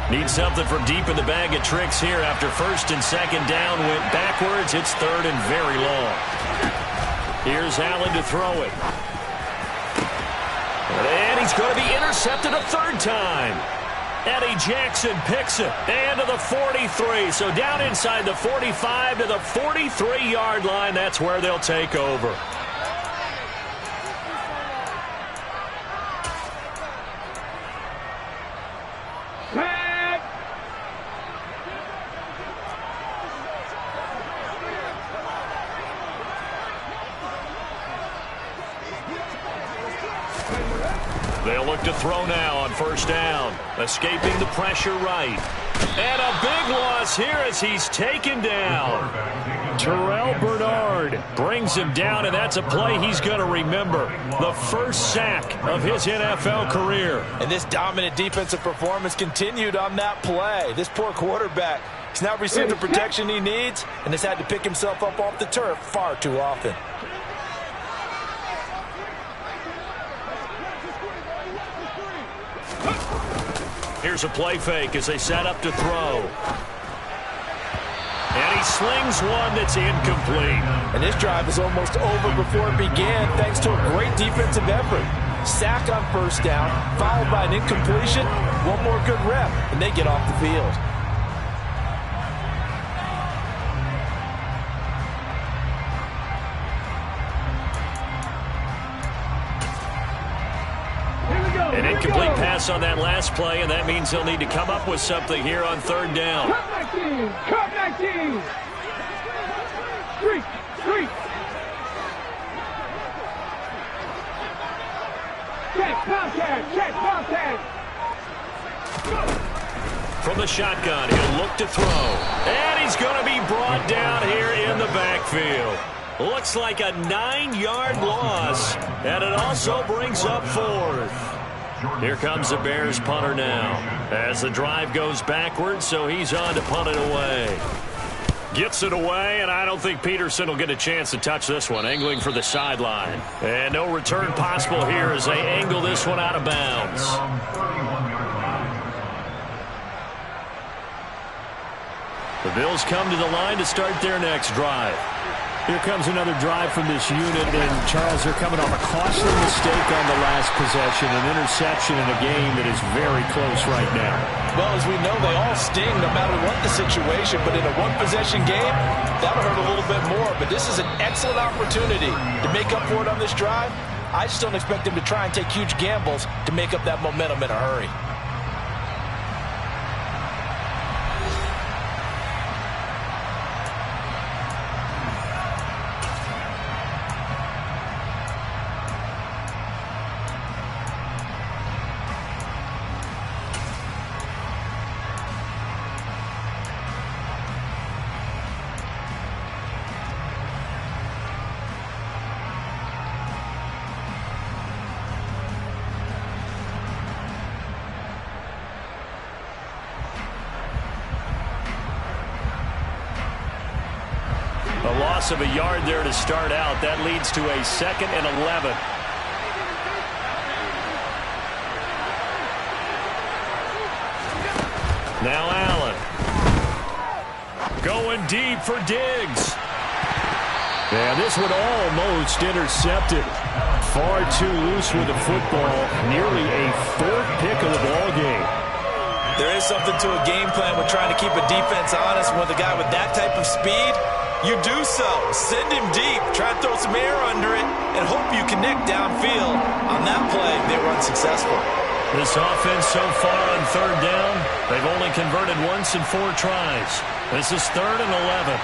S6: Need something from deep in the bag of tricks here after first and second down went backwards. It's third and very long. Here's Allen to throw it. And he's going to be intercepted a third time. Eddie Jackson picks it. And to the 43. So down inside the 45 to the 43-yard line. That's where they'll take over. They'll look to throw now on first down. Escaping the pressure right. And a big loss here as he's taken down. Terrell Bernard brings him down, and that's a play he's going to remember. The first sack of his NFL career.
S5: And this dominant defensive performance continued on that play. This poor quarterback He's not received the protection he needs and has had to pick himself up off the turf far too often.
S3: Here's a play fake as they set up to throw. And he slings one that's incomplete.
S5: And this drive is almost over before it began thanks to a great defensive effort. Sack on first down, followed by an incompletion. One more good rep, and they get off the field.
S3: An incomplete pass on that last play, and that means they'll need to come up with something here on third down.
S4: Cut back in! Cut back in! Streak! Streak! Check contact! Check contact!
S3: From the shotgun, he'll look to throw. And he's going to be brought down here in the backfield. Looks like a 9-yard loss, and it also brings up fourth. Here comes the Bears punter now as the drive goes backwards, so he's on to punt it away. Gets it away, and I don't think Peterson will get a chance to touch this one, angling for the sideline. And no return possible here as they angle this one out of bounds. The Bills come to the line to start their next drive.
S6: Here comes another drive from this unit, and Charles, they're coming off a costly mistake on the last possession, an interception in a game that is very close right now.
S5: Well, as we know, they all sting no matter what the situation, but in a one-possession game, that'll hurt a little bit more. But this is an excellent opportunity to make up for it on this drive. I just don't expect them to try and take huge gambles to make up that momentum in a hurry.
S3: A loss of a yard there to start out. That leads to a 2nd and 11. Now Allen. Going deep for Diggs. Yeah, this one almost intercepted. Far too loose with the football. Nearly a 4th pick of the ball game.
S5: There is something to a game plan with trying to keep a defense honest. With a guy with that type of speed, you do so. Send him deep. Try and throw some air under it and hope you connect downfield. On that play, they were unsuccessful.
S3: This offense so far on third down, they've only converted once in 4 tries. This is 3rd and 11.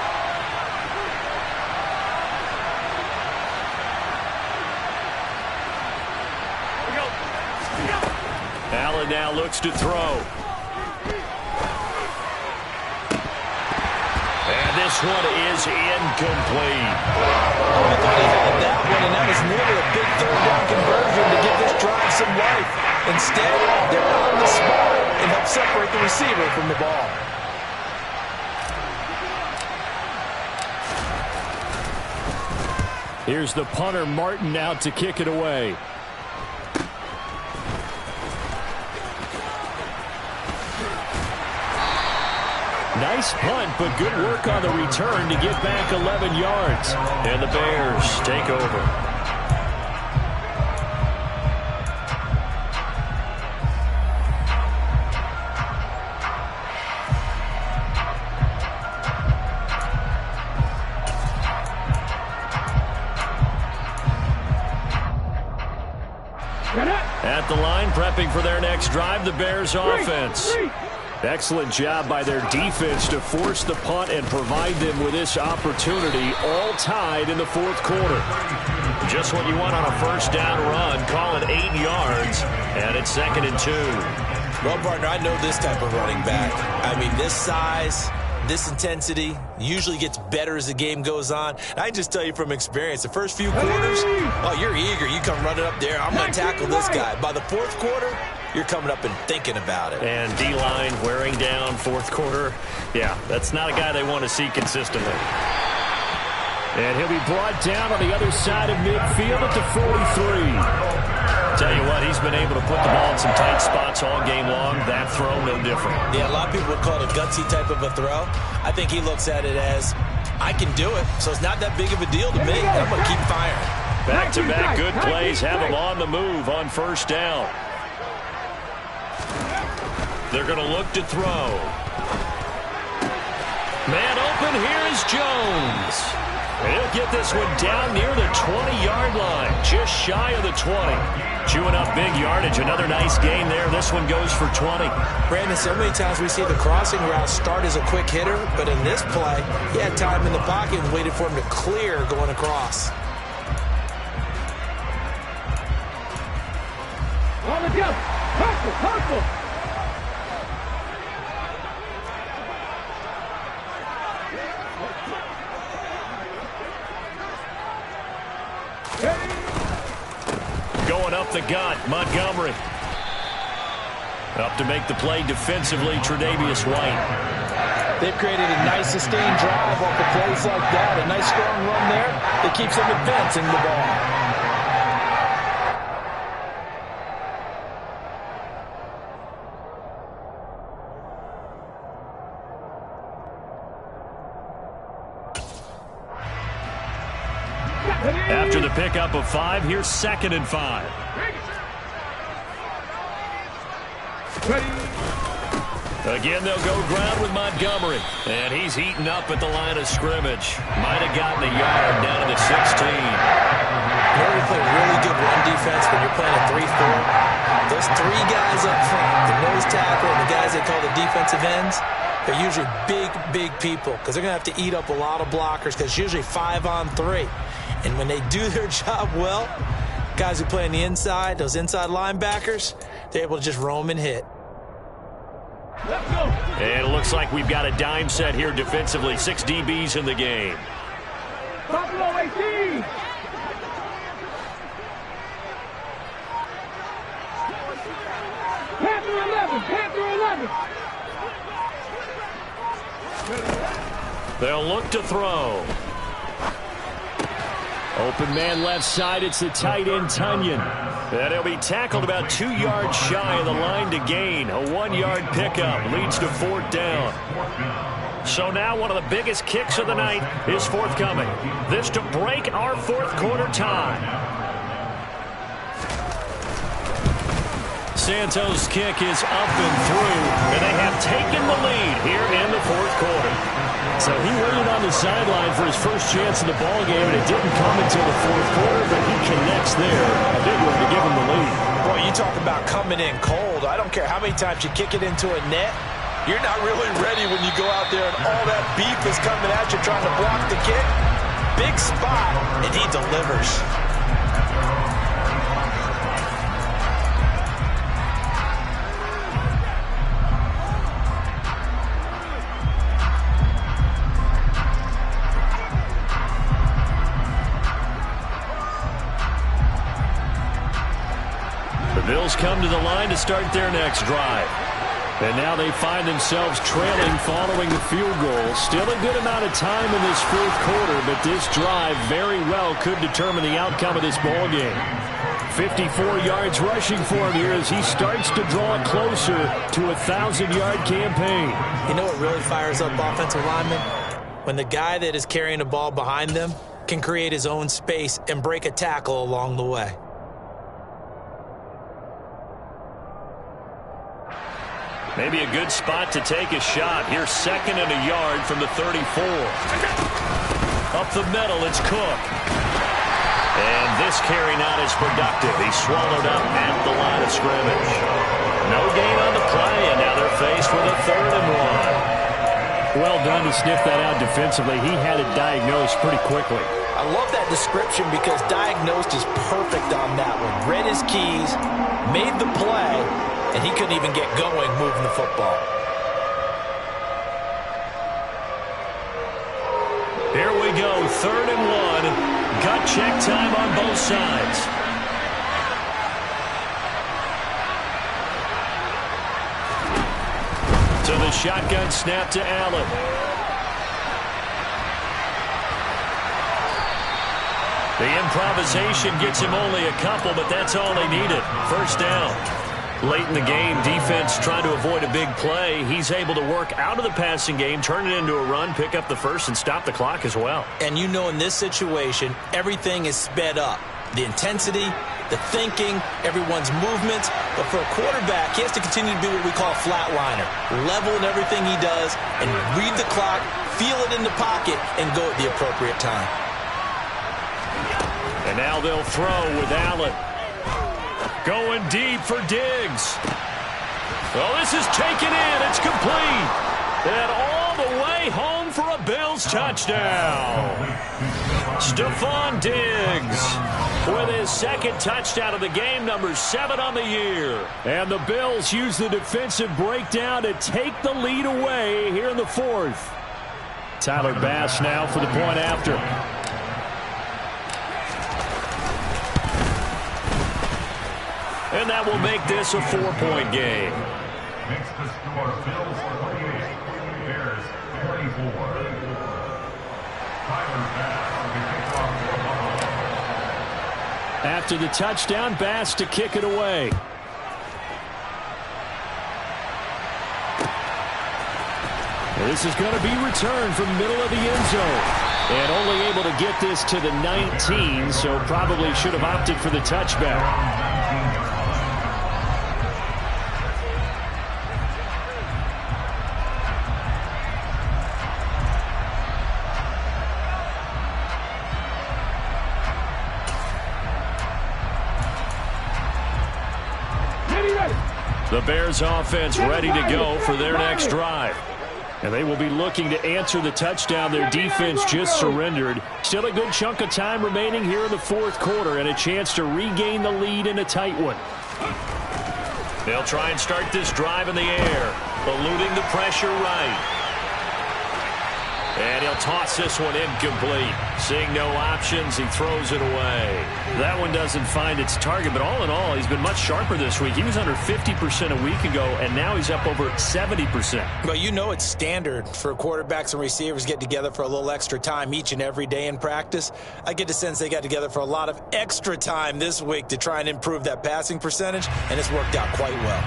S3: Allen now looks to throw. And this one is incomplete.
S5: I thought he had that one, and that was nearly a big third down conversion to give this drive some life. Instead, they're on the spot and help separate the receiver from the ball.
S6: Here's the punter, Martin, out to kick it away. Nice punt, but good work on the return to get back 11 yards.
S3: And the Bears take over. At the line, prepping for their next drive, the Bears offense.
S6: Excellent job by their defense to force the punt and provide them with this opportunity, all tied in the 4th quarter.
S3: Just what you want on a first down run. Call it 8 yards, and it's 2nd and 2.
S5: Well, partner, I know this type of running back. I mean, this size, this intensity usually gets better as the game goes on. And I just tell you from experience, the first few quarters, oh, you're eager. You come running up there. I'm going to tackle this guy. By the 4th quarter, you're coming up and thinking about it.
S6: And D-line wearing down fourth quarter. Yeah, that's not a guy they want to see consistently. And he'll be brought down on the other side of midfield at the 43. Tell you what, he's been able to put the ball in some tight spots all game long. That throw, no different.
S5: Yeah, a lot of people would call it a gutsy type of a throw. I think he looks at it as, I can do it, so it's not that big of a deal to me. I'm going to keep firing.
S6: Back-to-back good plays have him on the move on first down. They're going to look to throw. Man open, here is Jones. He'll get this one down near the 20-yard line, just shy of the 20. Chewing up big yardage. Another nice gain there. This one goes for 20.
S5: Brandon, so many times we see the crossing route start as a quick hitter, but in this play, he had time in the pocket and waited for him to clear going across.
S4: On the jump. Hustle.
S6: Going up the gut, Montgomery. Up to make the play defensively, Tre'Davious White.
S5: They've created a nice sustained drive off the plays like that. A nice strong run there that keeps them advancing the ball.
S6: After the pickup of 5, here's 2nd and 5. Again, they'll go ground with Montgomery. And he's heating up at the line of scrimmage. Might have gotten a yard down to the 16.
S5: You know, we play really good run defense when you're playing a 3-4. Those 3 guys up front, the nose tackle and the guys they call the defensive ends, they're usually big people because they're going to have to eat up a lot of blockers because it's usually 5-on-3. And when they do their job well, guys who play on the inside, those inside linebackers, they're able to just roam and hit.
S6: And it looks like we've got a dime set here defensively. 6 DBs in the game.
S4: Buffalo 18. Panther 11.
S6: They'll look to throw. Open man left side, it's the tight end, Tunyon. And he'll be tackled about 2 yards shy of the line to gain. A 1-yard pickup leads to 4th down. So now one of the biggest kicks of the night is forthcoming. This to break our fourth quarter tie. Santos' kick is up and through, and they have taken the lead here in the fourth quarter.
S3: So he waited on the sideline for his first chance in the ballgame, and it didn't come until the fourth quarter, but he connects there. A big one to give him the lead.
S5: Boy, you talk about coming in cold. I don't care how many times you kick it into a net. You're not really ready when you go out there and all that beef is coming at you trying to block the kick. Big spot, and he delivers.
S6: Bills come to the line to start their next drive. And now they find themselves trailing following the field goal. Still a good amount of time in this fourth quarter, but this drive very well could determine the outcome of this ball game. 54 yards rushing for him here as he starts to draw closer to a 1,000-yard campaign.
S5: You know what really fires up offensive linemen? When the guy that is carrying the ball behind them can create his own space and break a tackle along the way.
S6: Maybe a good spot to take a shot. Here's 2nd and a yard from the 34. Up the middle, it's Cook. And this carry not as productive. He's swallowed up at the line of scrimmage. No gain on the play, and now they're faced with a 3rd and 1.
S3: Well done to sniff that out defensively. He had it diagnosed pretty quickly.
S5: I love that description because diagnosed is perfect on that one. Read his keys, made the play, and he couldn't even get going moving the football.
S6: Here we go, 3rd and 1. Gut check time on both sides. shotgun snap to Allen. The improvisation gets him only a couple, but that's all they needed. First down. Late in the game, defense trying to avoid a big play. He's able to work out of the passing game, turn it into a run, pick up the first, and stop the clock as well.
S5: And you know in this situation, everything is sped up. The intensity, the thinking, everyone's movements. But for a quarterback, he has to continue to be what we call a flatliner. Level in everything he does and read the clock, feel it in the pocket, and go at the appropriate time.
S6: And now they'll throw with Allen. Going deep for Diggs. Well, this is taken in. It's complete. And all the way home for a Bills touchdown. Stephon Diggs with his second touchdown of the game, number 7 on the year. And the Bills use the defensive breakdown to take the lead away here in the fourth. Tyler Bass now for the point after. And that will make this a 4-point game.
S7: Makes the score Bills 28, Bears 24. Tyler Bass on the kickoff for Buffalo.
S6: After the touchdown, Bass to kick it away. This is going to be returned from the middle of the end zone. And only able to get this to the 19, so probably should have opted for the touchback. The Bears offense ready to go for their next drive. And they will be looking to answer the touchdown their defense just surrendered. Still a good chunk of time remaining here in the fourth quarter and a chance to regain the lead in a tight one. They'll try and start this drive in the air, eluding the pressure right. And he'll toss this one incomplete. Seeing no options, he throws it away. That one doesn't find its target, but all in all, he's been much sharper this week. He was under 50% a week ago, and now he's up over 70%.
S5: Well, you know it's standard for quarterbacks and receivers get together for a little extra time each and every day in practice. I get the sense they got together for a lot of extra time this week to try and improve that passing percentage, and it's worked out quite well.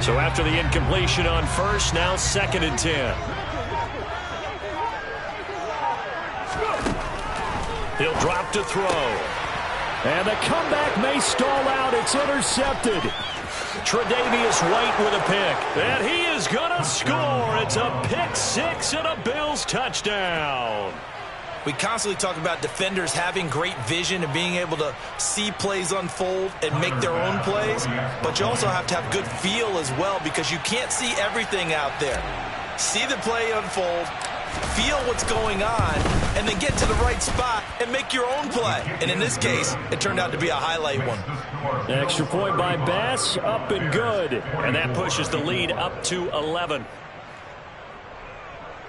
S6: So after the incompletion on first, now 2nd and 10. He'll drop to throw. And the comeback may stall out. It's intercepted. Tre'Davious White with a pick. And he is going to score. It's a pick 6 and a Bills touchdown.
S5: We constantly talk about defenders having great vision and being able to see plays unfold and make their own plays, but you also have to have good feel as well because you can't see everything out there. See the play unfold, feel what's going on, and then get to the right spot and make your own play. And in this case, it turned out to be a highlight one.
S6: Extra point by Bass, up and good. And that pushes the lead up to 11.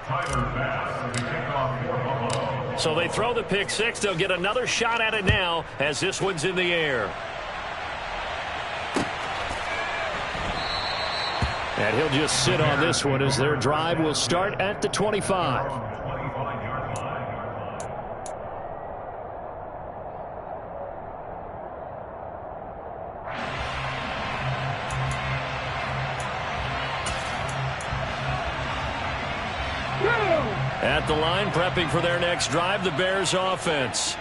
S7: Tyler Bass, the kickoff for Buffalo.
S6: So they throw the pick 6. They'll get another shot at it now as this one's in the air. And he'll just sit on this one as their drive will start at the 25. At the line, prepping for their next drive, the Bears offense.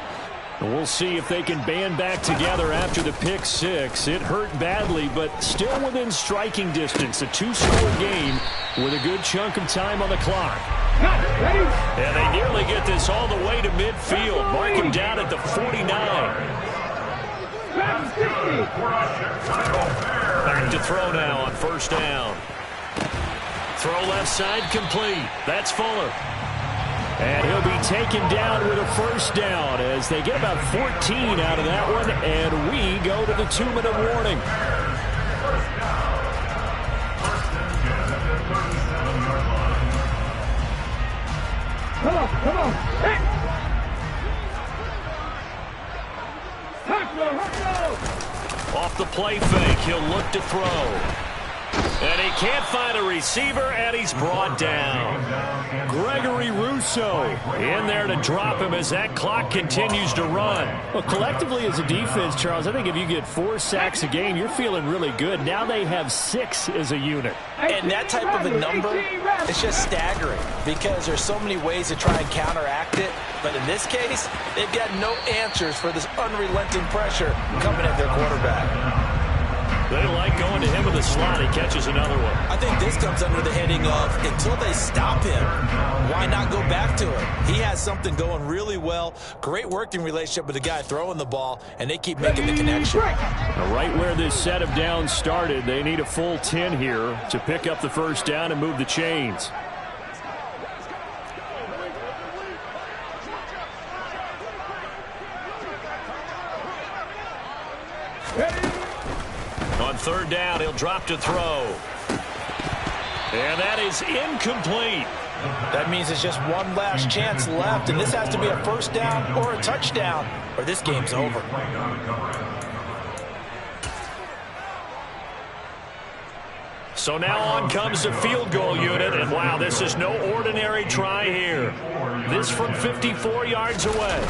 S6: And we'll see if they can band back together after the pick 6. It hurt badly, but still within striking distance. A 2-score game with a good chunk of time on the clock. And they nearly get this all the way to midfield. Mark him down at the 49. Back to throw now on first down. Throw left side complete. That's Fuller. And he'll be taken down with a first down as they get about 14 out of that one, and we go to the 2-minute warning.
S4: Come on. Hit. Tackle.
S3: Off the play fake, he'll look to throw. And he can't find a receiver, and he's brought down. Gregory Rousseau in there to drop him as that clock continues to run. Well, collectively as a defense, Charles, I think if you get 4 sacks a game, you're feeling really good. Now they have 6 as a unit.
S5: And that type of a number, it's just staggering because there's so many ways to try and counteract it. But in this case, they've got no answers for this unrelenting pressure coming at their quarterback.
S3: They like going to him in the slot. He catches another one.
S5: I think this comes under the heading of until they stop him, why not go back to him? He has something going really well. Great working relationship with the guy throwing the ball, and they keep making the connection.
S3: Right where this set of downs started, they need a full 10 here to pick up the first down and move the chains. On third down, he'll drop to throw. And that is incomplete.
S5: That means it's just one last chance left, and this has to be a first down or a touchdown, or this game's over.
S3: So now on comes the field goal unit, and wow, this is no ordinary try here. This from 54 yards away.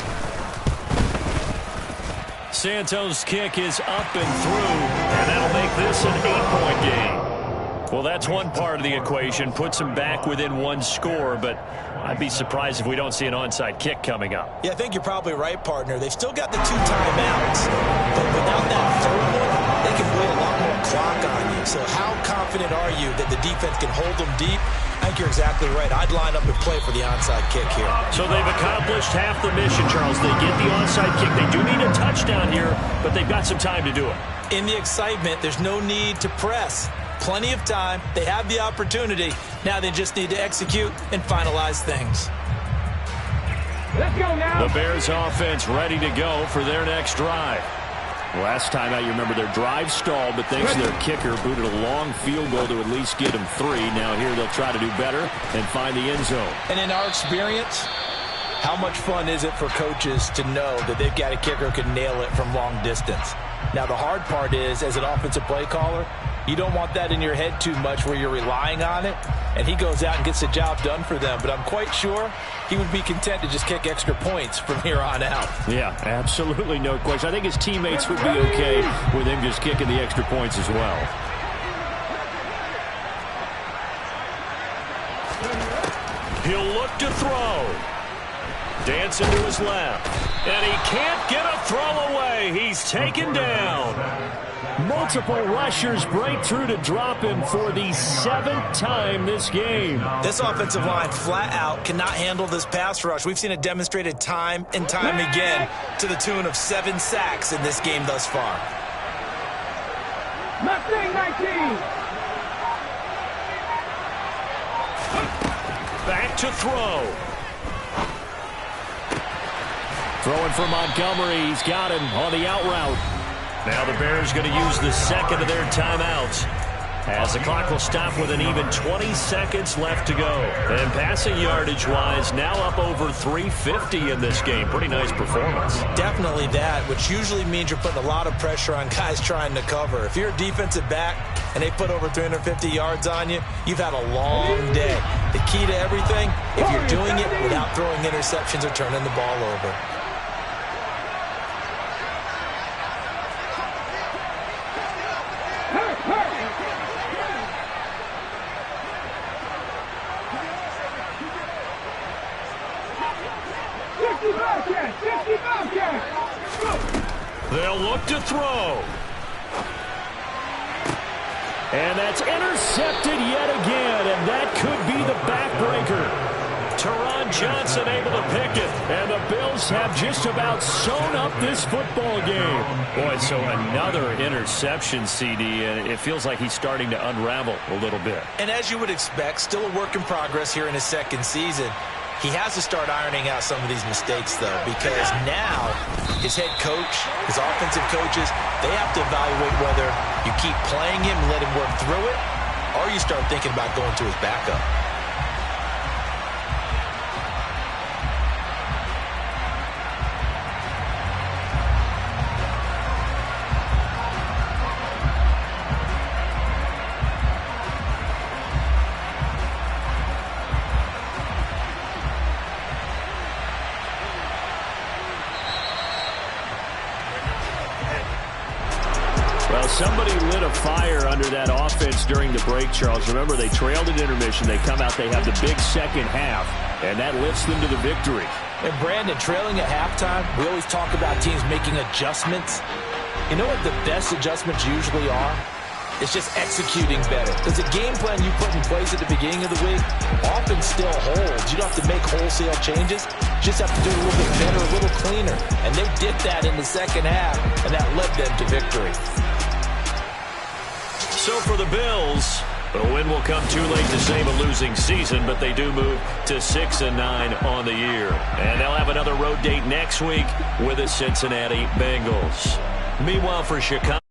S3: Santos' kick is up and through, and that'll make this an 8-point game. Well, that's one part of the equation. Puts them back within 1 score, but I'd be surprised if we don't see an onside kick coming up.
S5: Yeah, I think you're probably right, partner. They've still got the 2 timeouts, but without that third one, they can bleed a lot more clock on you. So how confident are you that the defense can hold them deep? I think you're exactly right. I'd line up and play for the onside kick here.
S3: So they've accomplished half the mission, Charles. They get the onside kick. They do need a touchdown here, but they've got some time to do it.
S5: In the excitement, there's no need to press. Plenty of time. They have the opportunity. Now they just need to execute and finalize things.
S4: Let's go now.
S3: The Bears offense ready to go for their next drive. Last time out, you remember their drive stalled, but thanks to their kicker, booted a long field goal to at least get them 3. Now here they'll try to do better and find the end zone.
S5: And in our experience, how much fun is it for coaches to know that they've got a kicker who can nail it from long distance? Now the hard part is, as an offensive play caller, you don't want that in your head too much where you're relying on it, and he goes out and gets the job done for them. But I'm quite sure he would be content to just kick extra points from here on out.
S3: Yeah, absolutely no question. I think his teammates would be okay with him just kicking the extra points as well. He'll look to throw. Dancing to his left. And he can't get a throw away. He's taken down. Multiple rushers break through to drop him for the 7th time this game.
S5: This offensive line flat out cannot handle this pass rush. We've seen it demonstrated time and time again to the tune of 7 sacks in this game thus far.
S4: Mustang 19.
S3: Back to throw. Throwing for Montgomery. He's got him on the out route. Now the Bears going to use the second of their timeouts as the clock will stop with an even 20 seconds left to go. And passing yardage-wise, now up over 350 in this game. Pretty nice performance.
S5: Definitely that, which usually means you're putting a lot of pressure on guys trying to cover. If you're a defensive back and they put over 350 yards on you, you've had a long day. The key to everything, if you're doing it without throwing interceptions or turning the ball over.
S3: They'll look to throw. And that's intercepted yet again, and that could be the backbreaker. Teron Johnson able to pick it, and the Bills have just about sewn up this football game. Boy, so another interception, CD, and it feels like he's starting to unravel a little bit.
S5: And as you would expect, still a work in progress here in his 2nd season. He has to start ironing out some of these mistakes, though, because now his head coach, his offensive coaches, they have to evaluate whether you keep playing him and let him work through it, or you start thinking about going to his backup.
S3: somebody lit a fire under that offense during the break, Charles. Remember, they trailed at intermission. They come out, they have the big second half, and that lifts them to the victory.
S5: And Brandon, trailing at halftime, we always talk about teams making adjustments. You know what the best adjustments usually are? It's just executing better. Because the game plan you put in place at the beginning of the week often still holds. You don't have to make wholesale changes. You just have to do it a little bit better, a little cleaner. And they did that in the second half, and that led them to victory.
S3: So for the Bills, a win will come too late to save a losing season, but they do move to 6-9 on the year. And they'll have another road date next week with the Cincinnati Bengals. Meanwhile, for Chicago,